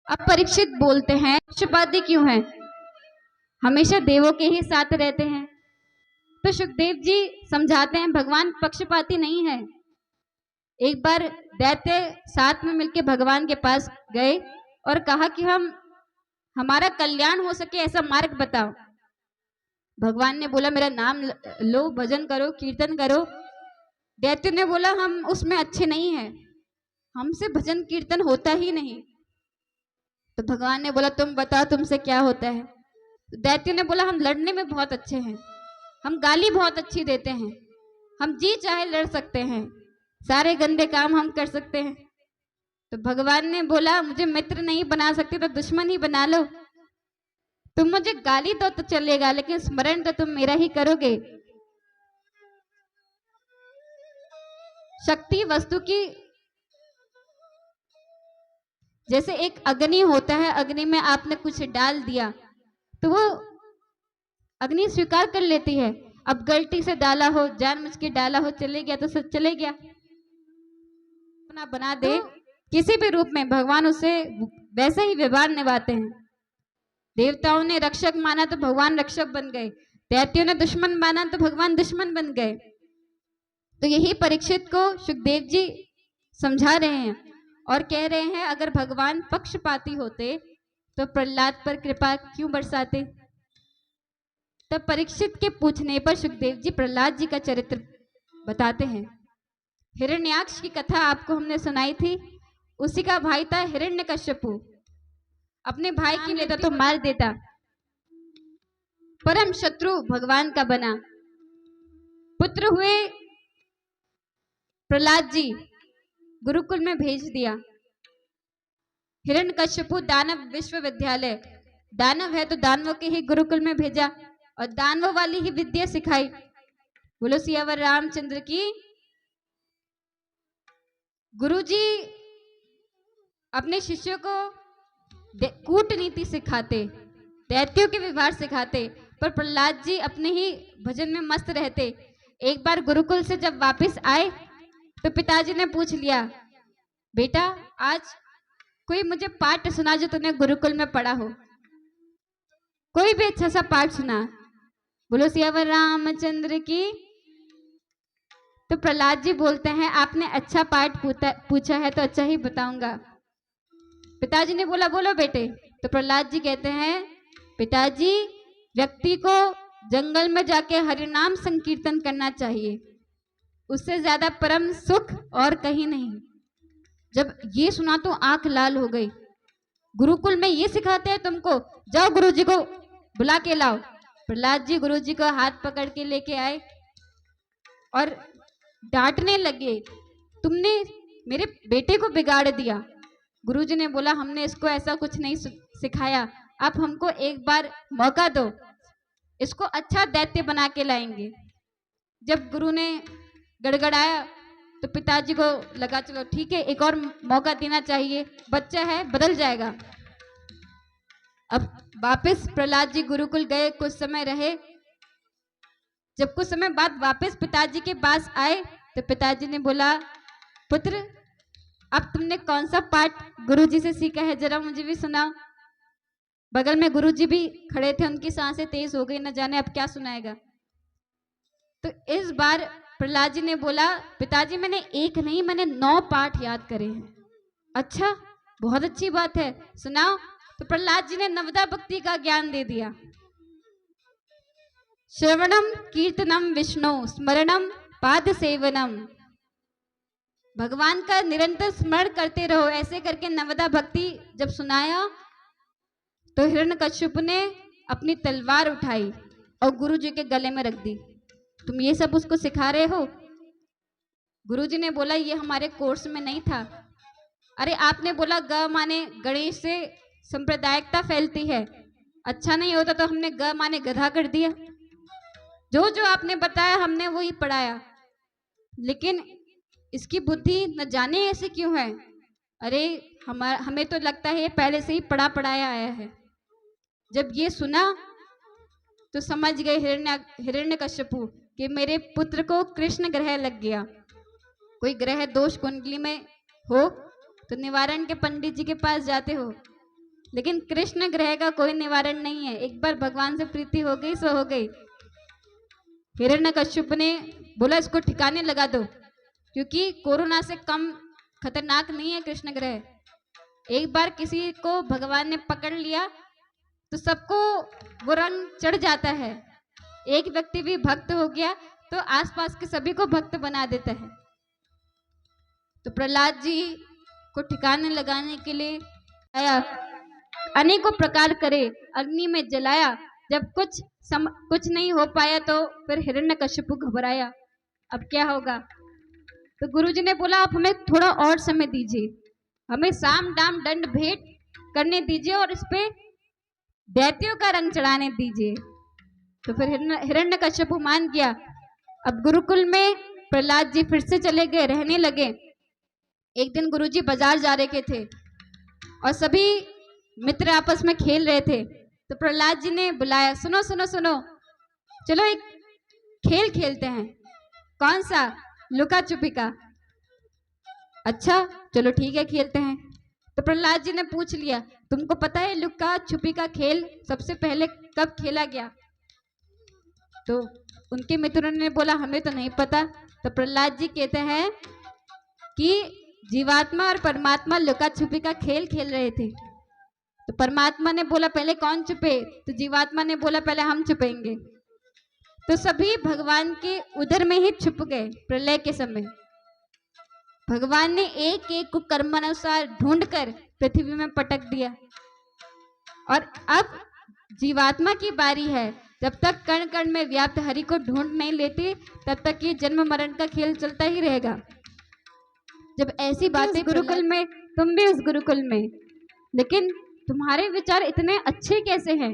अब परीक्षित बोलते हैं, पक्षपाती क्यों है? हमेशा देवों के ही साथ रहते हैं। तो सुखदेव जी समझाते हैं भगवान पक्षपाती नहीं है। एक बार दैत्य साथ में मिलकर भगवान के पास गए और कहा कि हमारा कल्याण हो सके ऐसा मार्ग बताओ। भगवान ने बोला मेरा नाम लो, भजन करो, कीर्तन करो। दैत्य ने बोला हम उसमें अच्छे नहीं हैं, हमसे भजन कीर्तन होता ही नहीं। तो भगवान ने बोला तुम बताओ तुमसे क्या होता है। तो दैत्य ने बोला हम लड़ने में बहुत अच्छे हैं, हम गाली बहुत अच्छी देते हैं, हम जी चाहे लड़ सकते हैं, सारे गंदे काम हम कर सकते हैं। तो भगवान ने बोला मुझे मित्र नहीं बना सकते तो दुश्मन ही बना लो। तुम मुझे गाली दो तो चलेगा, लेकिन स्मरण तो तुम मेरा ही करोगे। शक्ति वस्तु की जैसे एक अग्नि होता है, अग्नि में आपने कुछ डाल दिया तो वो अग्नि स्वीकार कर लेती है। अब गलती से डाला हो, जानबूझ के डाला हो, चले गया तो सब चले गया। अपना बना दे किसी भी रूप में भगवान उसे वैसे ही व्यवहार निभाते हैं। देवताओं ने रक्षक माना तो भगवान रक्षक बन गए, दैत्यों ने दुश्मन माना तो भगवान दुश्मन बन गए। तो यही परीक्षित को सुखदेव जी समझा रहे हैं और कह रहे हैं अगर भगवान पक्षपाती होते तो प्रहलाद पर कृपा क्यों बरसाते। तब परीक्षित के पूछने पर सुखदेव जी प्रहलाद जी का चरित्र बताते हैं। हिरण्याक्ष की कथा आपको हमने सुनाई थी, उसी का भाई था हिरण्यकश्यपु। अपने भाई की लेता तो मार देता, परम शत्रु भगवान का बना। पुत्र हुए प्रहलाद जी, गुरुकुल में भेज दिया। हिरण्यकश्यपु दानव विश्वविद्यालय, दानव है तो दानवों के ही गुरुकुल में भेजा और दानवों वाली ही विद्या सिखाई। बोलो सियावर रामचंद्र की। गुरुजी अपने शिष्यों को कूटनीति सिखाते, दैत्यों के व्यवहार सिखाते, पर प्रहलाद जी अपने ही भजन में मस्त रहते। एक बार गुरुकुल से जब वापस आए तो पिताजी ने पूछ लिया बेटा आज कोई मुझे पाठ सुना जो तूने गुरुकुल में पढ़ा हो, कोई भी अच्छा सा पाठ सुना। बोलो सियावर रामचंद्र की। तो प्रहलाद जी बोलते हैं आपने अच्छा पाठ पूछा है तो अच्छा ही बताऊंगा। पिताजी ने बोला बोलो बेटे। तो प्रहलाद जी कहते हैं पिताजी व्यक्ति को जंगल में जाके हरिनाम संकीर्तन करना चाहिए, उससे ज्यादा परम सुख और कहीं नहीं। जब ये सुना तो आंख लाल हो गई। गुरुकुल में ये सिखाते हैं तुमको, जाओ गुरुजी को बुला के लाओ। प्रहलाद जी गुरुजी को हाथ पकड़ के लेके आए और डांटने लगे तुमने मेरे बेटे को बिगाड़ दिया। गुरुजी ने बोला हमने इसको ऐसा कुछ नहीं सिखाया, आप हमको एक बार मौका दो, इसको अच्छा दैत्य बना के लाएंगे। जब गुरु ने गड़गड़ाया तो पिताजी को लगा चलो ठीक है एक और मौका देना चाहिए, बच्चा है बदल जाएगा। अब वापस प्रहलाद जी गुरुकुल गए, कुछ समय रहे। जब कुछ समय बाद वापस पिताजी के पास आए तो पिताजी ने बोला पुत्र अब तुमने कौन सा पाठ गुरुजी से सीखा है, जरा मुझे भी सुनाओ। बगल में गुरुजी भी खड़े थे, उनकी सांसें तेज हो गई, न जाने अब क्या सुनाएगा। तो इस बार प्रहलाद जी ने बोला पिताजी मैंने एक नहीं मैंने 9 पाठ याद करे हैं। अच्छा बहुत अच्छी बात है, सुनाओ। तो प्रहलाद जी ने नवदा भक्ति का ज्ञान दे दिया। श्रवणम कीर्तनम विष्णु स्मरणम पाद सेवनम, भगवान का निरंतर स्मरण करते रहो। ऐसे करके नवदा भक्ति जब सुनाया तो हिरण्यकश्यप ने अपनी तलवार उठाई और गुरुजी के गले में रख दी। तुम ये सब उसको सिखा रहे हो? गुरुजी ने बोला ये हमारे कोर्स में नहीं था। अरे आपने बोला ग माने गणेश से सांप्रदायिकता फैलती है, अच्छा नहीं होता तो हमने ग माने गधा कर दिया। जो जो आपने बताया हमने वही पढ़ाया, लेकिन इसकी बुद्धि न जाने ऐसे क्यों है। अरे हमें तो लगता है ये पहले से ही पढ़ा पढ़ाया आया है। जब ये सुना तो समझ गए हिरण्यकश्यपु कि मेरे पुत्र को कृष्ण ग्रह लग गया। कोई ग्रह दोष कुंडली में हो तो निवारण के पंडित जी के पास जाते हो, लेकिन कृष्ण ग्रह का कोई निवारण नहीं है। एक बार भगवान से प्रीति हो गई सो हो गई। हिरण्यकश्यप ने बोला इसको ठिकाने लगा दो, क्योंकि कोरोना से कम खतरनाक नहीं है कृष्ण ग्रह। एक बार किसी को भगवान ने पकड़ लिया तो सबको वो रंग चढ़ जाता है। एक व्यक्ति भी भक्त हो गया तो आसपास के सभी को भक्त बना देता है। तो प्रहलाद जी को ठिकाने लगाने के लिए आया, अनेकों प्रकार करे, अग्नि में जलाया। जब कुछ नहीं हो पाया तो फिर हिरण्यकश्यप घबराया, अब क्या होगा। तो गुरुजी ने बोला आप हमें थोड़ा और समय दीजिए, हमें साम दाम दंड भेंट करने दीजिए और इस पे दैत्यों का रंग चढ़ाने दीजिए। तो फिर हिरण्यकश्यप मान गया। अब गुरुकुल में प्रहलाद जी फिर से चले गए, रहने लगे। एक दिन गुरुजी बाजार जा रहे थे और सभी मित्र आपस में खेल रहे थे। तो प्रहलाद जी ने बुलाया, सुनो सुनो सुनो, चलो एक खेल खेलते हैं। कौन सा? लुका छुपी का। अच्छा चलो ठीक है खेलते हैं। तो प्रहलाद जी ने पूछ लिया तुमको पता है लुका छुपी का खेल सबसे पहले कब खेला गया? तो उनके मित्रों ने बोला हमें तो नहीं पता। तो प्रहलाद जी कहते हैं कि जीवात्मा और परमात्मा लुका छुपी का खेल खेल रहे थे। तो परमात्मा ने बोला पहले कौन छुपे? तो जीवात्मा ने बोला पहले हम छुपेंगे। तो सभी भगवान के उदर में ही छुप गए। प्रलय के समय भगवान ने एक एक को कर्मानुसार ढूंढकर पृथ्वी में पटक दिया। और अब जीवात्मा की बारी है। जब तक कण कण में व्याप्त हरि को ढूंढ नहीं लेती तब तक ये जन्म मरण का खेल चलता ही रहेगा। जब ऐसी बातें गुरुकुल में, तुम भी उस गुरुकुल में, लेकिन तुम्हारे विचार इतने अच्छे कैसे हैं?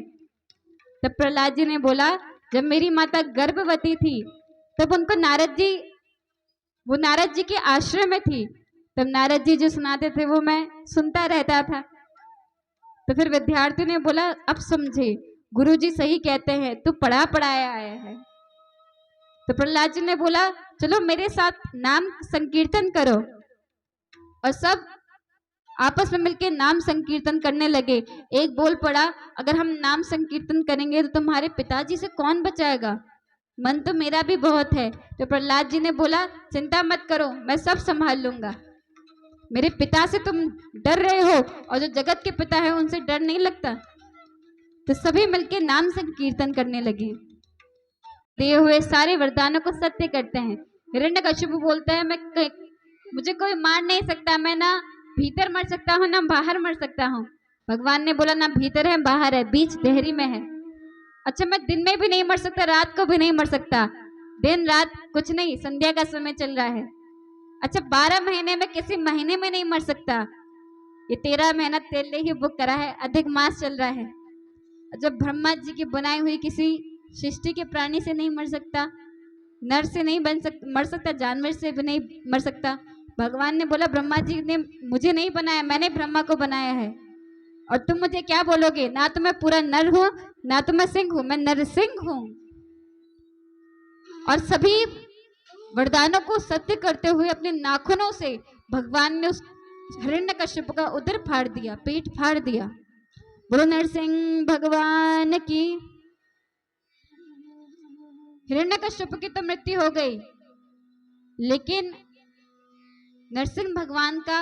तब प्रहलाद जी ने बोला जब मेरी माता गर्भवती थी तब उनको वो नारद जी के आश्रम में थी, तब नारद जी जो सुनाते थे वो मैं सुनता रहता था। तो फिर विद्यार्थी ने बोला अब समझे, गुरुजी सही कहते हैं, तू पढ़ा पढ़ाया आया है। तो प्रहलाद जी ने बोला चलो मेरे साथ नाम संकीर्तन करो। और सब आपस में मिलकर नाम संकीर्तन करने लगे। एक बोल पड़ा अगर हम नाम संकीर्तन करेंगे तो तुम्हारे पिताजी से कौन बचाएगा? मन तो मेरा भी बहुत है। तो प्रहलाद जी ने बोला चिंता मत करो, मैं सब संभाल लूंगा। मेरे पिता से तुम डर रहे हो और जो जगत के पिता है उनसे डर नहीं लगता। तो सभी मिलकर नाम संकीर्तन करने लगे। दिए हुए सारे वरदानों को सत्य करते हैं। हिरण्यकश्यप बोलता है मुझे कोई मार नहीं सकता, मैं ना भीतर मर सकता हूँ ना बाहर मर सकता हूँ। भगवान ने बोला ना भीतर है बाहर है, बीच देहरी में है। अच्छा मैं दिन में भी नहीं मर सकता, रात को भी नहीं मर सकता, दिन रात कुछ नहीं, संध्या का समय चल रहा है। अच्छा 12 महीने में किसी महीने में नहीं मर सकता, ये 13 महीना तेरे ही बुक करा है, अधिक मास चल रहा है। जब ब्रह्मा जी की बनाई हुई किसी सृष्टि के प्राणी से नहीं मर सकता, नर से नहीं मर सकता, जानवर से भी नहीं मर सकता। भगवान ने बोला ब्रह्मा जी ने मुझे नहीं बनाया, मैंने ब्रह्मा को बनाया है। और तुम मुझे क्या बोलोगे? ना तो मैं पूरा नर हूं ना तो मैं सिंह हूं, मैं नरसिंह हूं। और सभी वरदानों को सत्य करते हुए अपने नाखूनों से भगवान ने उस हिरण्यकश्यप का उदर फाड़ दिया, पेट फाड़ दिया। बोलो नरसिंह भगवान की। हिरण्यकश्यप की तो मृत्यु हो गई, लेकिन नरसिंह भगवान का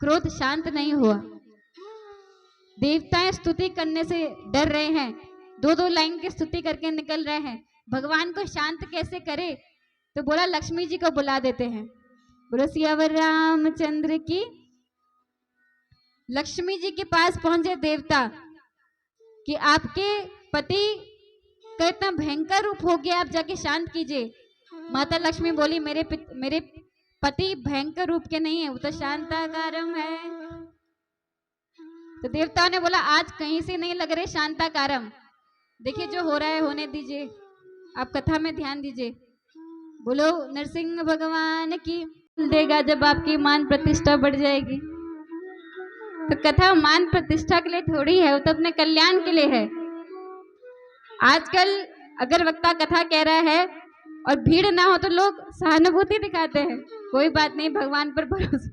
क्रोध शांत नहीं हुआ। देवताएं स्तुति करने से डर रहे हैं, 2-2 लाइन की स्तुति करके निकल रहे हैं। भगवान को शांत कैसे करे? तो बोला लक्ष्मी जी को बुला देते हैं। बोलो सियावर रामचंद्र की। लक्ष्मी जी के पास पहुंचे देवता कि आपके पति का इतना भयंकर रूप हो गया, आप जाके शांत कीजिए। माता लक्ष्मी बोली मेरे पति भयंकर रूप के नहीं है, वो तो शांताकारम है। तो देवताओं ने बोला आज कहीं से नहीं लग रहे शांताकारम, देखिए जो हो रहा है होने दीजिए, आप कथा में ध्यान दीजिए। बोलो नरसिंह भगवान की। देगा जब आपकी मान प्रतिष्ठा बढ़ जाएगी। तो कथा मान प्रतिष्ठा के लिए थोड़ी है, वो तो अपने कल्याण के लिए है। आजकल अगर वक्ता कथा कह रहा है और भीड़ ना हो तो लोग सहानुभूति दिखाते हैं, कोई बात नहीं, भगवान पर भरोसा।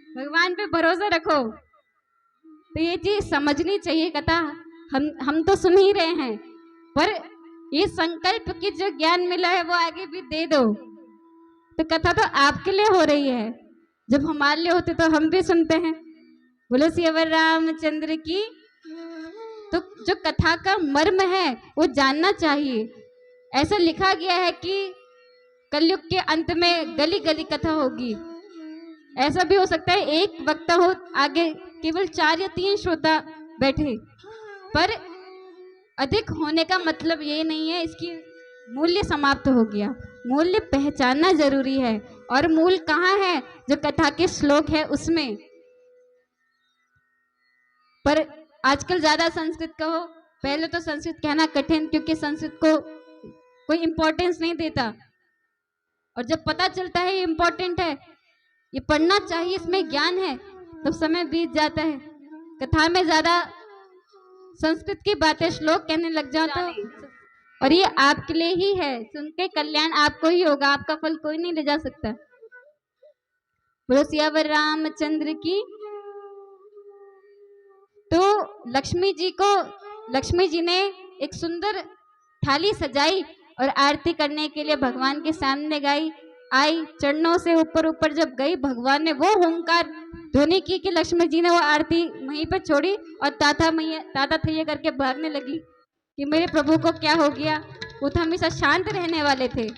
भगवान पे भरोसा रखो। तो ये चीज समझनी चाहिए कथा। हम तो सुन ही रहे हैं, पर ये संकल्प की जो ज्ञान मिला है वो आगे भी दे दो। तो कथा तो आपके लिए हो रही है, जब हमारे लिए होती तो हम भी सुनते हैं। बोलो सियावर रामचंद्र की। तो जो कथा का मर्म है वो जानना चाहिए। ऐसा लिखा गया है कि कलयुग के अंत में गली गली कथा होगी। ऐसा भी हो सकता है एक वक्ता हो, आगे केवल 4 या 3 श्रोता बैठे, पर अधिक होने का मतलब ये नहीं है इसकी मूल्य समाप्त हो गया। मूल्य पहचानना जरूरी है, और मूल कहाँ है? जो कथा के श्लोक है उसमें। पर आजकल ज्यादा संस्कृत कहो, पहले तो संस्कृत कहना कठिन, क्योंकि संस्कृत को कोई इंपॉर्टेंस नहीं देता, और जब पता चलता है ये इंपॉर्टेंट है, ये पढ़ना चाहिए, इसमें ज्ञान है, तब समय बीत जाता है। कथा में ज्यादा संस्कृत की बातें श्लोक कहने लग जाओ तो, और ये आपके लिए ही है, सुन के कल्याण आपको ही होगा, आपका फल कोई नहीं ले जा सकता। बोलो सियावर रामचंद्र की। तो लक्ष्मी जी ने एक सुंदर थाली सजाई और आरती करने के लिए भगवान के सामने गई। आई, चरणों से ऊपर ऊपर जब गई, भगवान ने वो हुंकार ध्वनि की कि लक्ष्मी जी ने वो आरती वहीं पर छोड़ी और ताता थैया करके भागने लगी कि मेरे प्रभु को क्या हो गया। वो तो हमेशा शांत रहने वाले थे।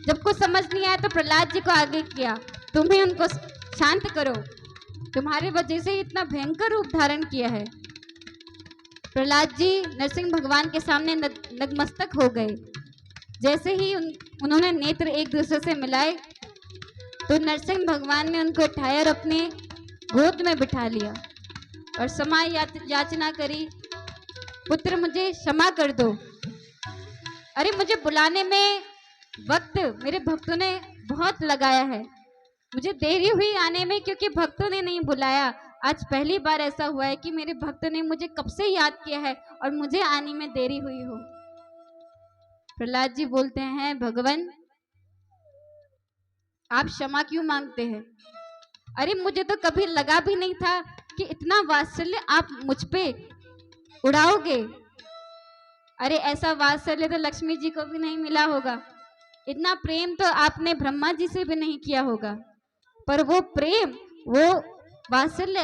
जब कुछ समझ नहीं आया तो प्रहलाद जी को आगे किया, तुम ही उनको शांत करो, तुम्हारे वजह से इतना भयंकर रूप धारण किया है। प्रहलाद जी नरसिंह भगवान के सामने नतमस्तक हो गए। जैसे ही उन्होंने नेत्र एक दूसरे से मिलाए तो नरसिंह भगवान ने उनको उठाया और अपने गोद में बिठा लिया और क्षमा याचना करी, पुत्र मुझे क्षमा कर दो। अरे मुझे बुलाने में वक्त मेरे भक्तों ने बहुत लगाया है, मुझे देरी हुई आने में क्योंकि भक्तों ने नहीं बुलाया। आज पहली बार ऐसा हुआ है कि मेरे भक्तों ने मुझे कब से याद किया है और मुझे आने में देरी हुई हो। प्रहलाद जी बोलते हैं, भगवान आप क्षमा क्यों मांगते हैं? अरे मुझे तो कभी लगा भी नहीं था कि इतना वात्सल्य आप मुझ पे उड़ाओगे। अरे ऐसा वात्सल्य तो लक्ष्मी जी को भी नहीं मिला होगा, इतना प्रेम तो आपने ब्रह्मा जी से भी नहीं किया होगा, पर वो प्रेम, वो वात्सल्य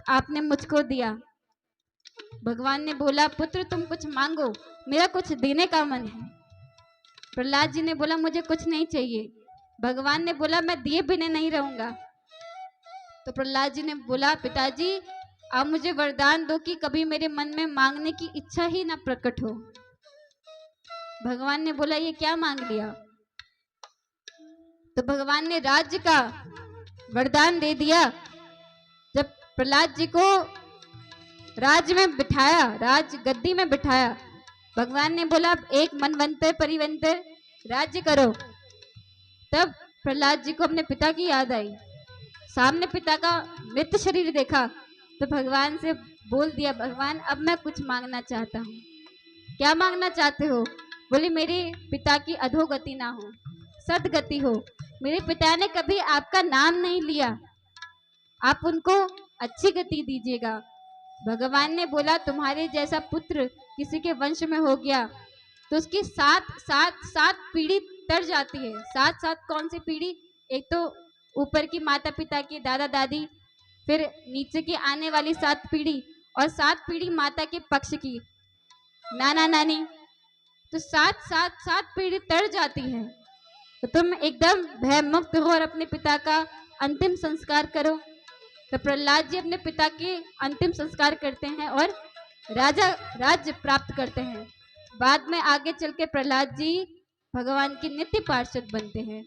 आपने मुझको दिया। भगवान ने बोला, पुत्र तुम कुछ मांगो, मेरा कुछ देने का मन है। प्रहलाद जी ने बोला, मुझे कुछ नहीं चाहिए। भगवान ने बोला, मैं दिए बिना नहीं रहूंगा। तो प्रहलाद जी ने बोला, पिताजी आप मुझे वरदान दो कि कभी मेरे मन में मांगने की इच्छा ही ना प्रकट हो। भगवान ने बोला, ये क्या मांग लिया? तो भगवान ने राज्य का वरदान दे दिया। जब प्रहलाद जी को राज में बिठाया, राज गद्दी में बिठाया, भगवान ने बोला एक मनवंतर परिवंतर राज्य करो। तब प्रहलाद जी को अपने पिता की याद आई, सामने पिता का मृत शरीर देखा तो भगवान से बोल दिया, भगवान अब मैं कुछ मांगना चाहता हूँ। क्या मांगना चाहते हो? बोले मेरे पिता की अधोगति ना हो, सदगति हो। मेरे पिता ने कभी आपका नाम नहीं लिया, आप उनको अच्छी गति दीजिएगा। भगवान ने बोला, तुम्हारे जैसा पुत्र किसी के वंश में हो गया तो उसकी सात पीढ़ी तर जाती है। सात कौन सी पीढ़ी? एक तो ऊपर की माता पिता की, दादा दादी, फिर नीचे की आने वाली 7 पीढ़ी, और 7 पीढ़ी माता के पक्ष की, नाना नानी, तो 7 पीढ़ी तर जाती है। तो तुम एकदम भय मुक्त हो और अपने पिता का अंतिम संस्कार करो। तो प्रहलाद जी अपने पिता के अंतिम संस्कार करते हैं और राज्य प्राप्त करते हैं। बाद में आगे चल के प्रहलाद जी भगवान की नित्य पार्षद बनते हैं।